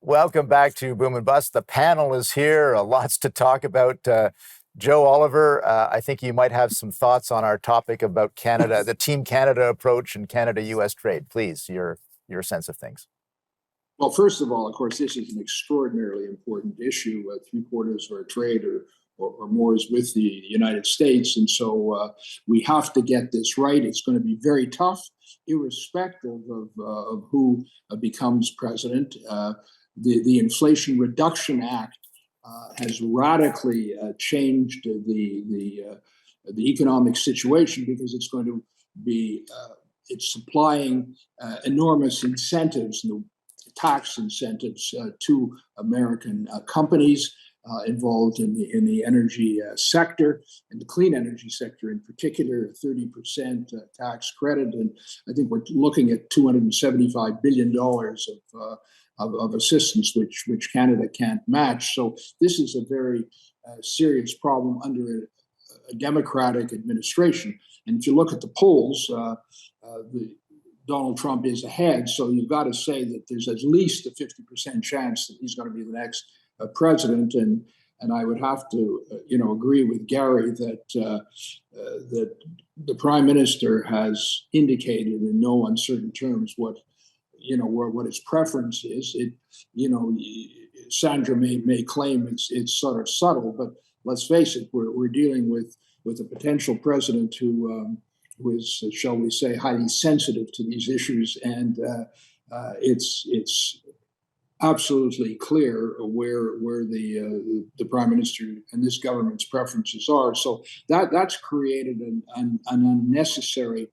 Welcome back to Boom and Bust. The panel is here. Lots to talk about. Joe Oliver, I think you might have some thoughts on our topic about Canada, the Team Canada approach and Canada-U.S. trade. Please, your sense of things. Well, first of all, of course, this is an extraordinarily important issue. Three-quarters of our trade or more is with the United States. And so we have to get this right. It's going to be very tough, irrespective of who becomes president. The Inflation Reduction Act has radically changed the economic situation because it's going to be it's supplying enormous incentives, tax incentives to American companies involved in the energy sector, and the clean energy sector in particular, 30% tax credit. And I think we're looking at $275 billion of assistance, which Canada can't match. So this is a very serious problem under a Democratic administration. And if you look at the polls, Donald Trump is ahead. So you've got to say that there's at least a 50% chance that he's going to be the next president. And I would have to, agree with Gary that that the Prime Minister has indicated in no uncertain terms what his preference is. Sandra may claim it's sort of subtle, but let's face it, we're dealing with a potential president who is, shall we say, highly sensitive to these issues, and it's absolutely clear where the Prime Minister and this government's preferences are. So that's created an unnecessary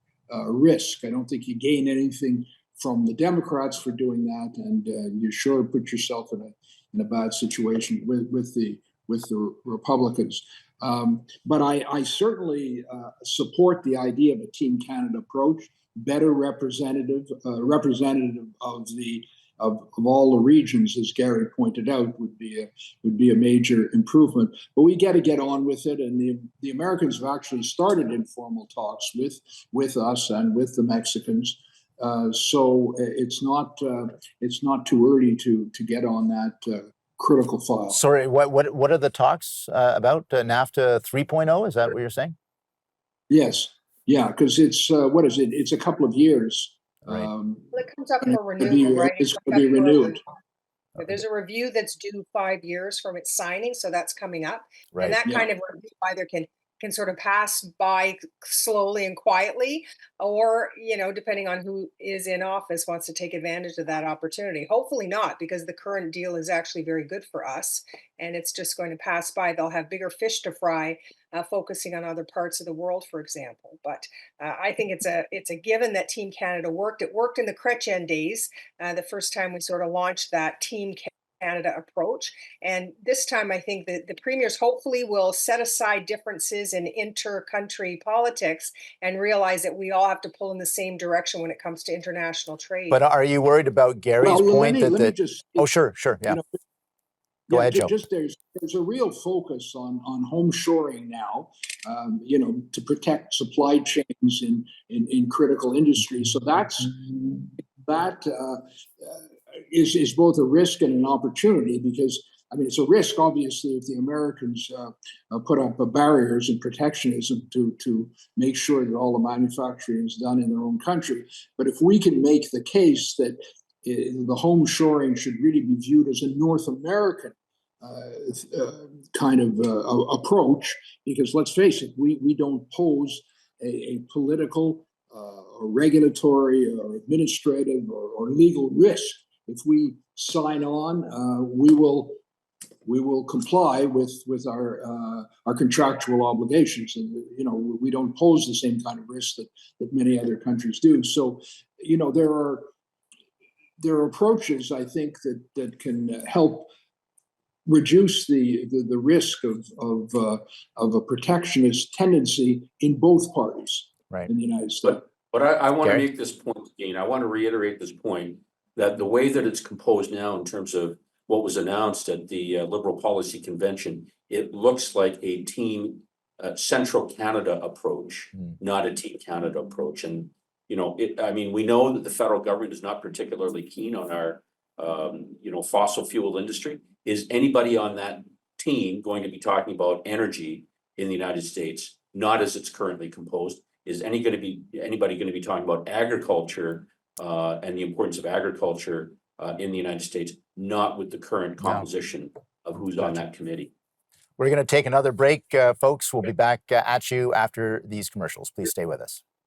risk. I don't think you gain anything from the Democrats for doing that, and you sure put yourself in a bad situation with the Republicans. But I certainly support the idea of a Team Canada approach, better representative of all the regions, as Gary pointed out, would be a major improvement. But we got to get on with it, and the Americans have actually started informal talks with us and with the Mexicans. So it's not too early to get on that critical file. Sorry, what are the talks about? NAFTA 3.0? Is that what you're saying? Yes, yeah, because it's what is it? It's a couple of years. Right. It comes up for renewal, right? It's going to be renewed. There's a review that's due 5 years from its signing, so that's coming up. Right. And that kind of review either can sort of pass by slowly and quietly, or, depending on who is in office, wants to take advantage of that opportunity. Hopefully not, because the current deal is actually very good for us, and it's just going to pass by. They'll have bigger fish to fry, focusing on other parts of the world, for example. But I think it's a given that Team Canada worked. It worked in the Chrétien days, the first time we sort of launched that Team Canada approach. And this time, I think that the premiers hopefully will set aside differences in inter-country politics and realize that we all have to pull in the same direction when it comes to international trade. But are you worried about Gary's point Oh, sure, yeah. Go ahead, Joe. There's a real focus on home shoring now, to protect supply chains in critical industries. So that is both a risk and an opportunity, because it's a risk, obviously, if the Americans put up barriers and protectionism to make sure that all the manufacturing is done in their own country. But if we can make the case that the home shoring should really be viewed as a North American kind of approach, because let's face it, we don't pose a political or regulatory or administrative or legal risk. If we sign on, we will comply with our contractual obligations, and we don't pose the same kind of risk that many other countries do. So, there are approaches, I think, that can help reduce the risk of a protectionist tendency in both parties, right, in the United States. But I want to make this point again. I want to reiterate this point, that the way that it's composed now in terms of what was announced at the Liberal Policy Convention, it looks like a Team Central Canada approach, not a Team Canada approach. And, we know that the federal government is not particularly keen on our fossil fuel industry? Is anybody on that team going to be talking about energy in the United States, not as it's currently composed? Is anybody going to be talking about agriculture and the importance of agriculture in the United States, not with the current composition of who's on that committee? We're going to take another break, folks. We'll be back at you after these commercials. Please stay with us.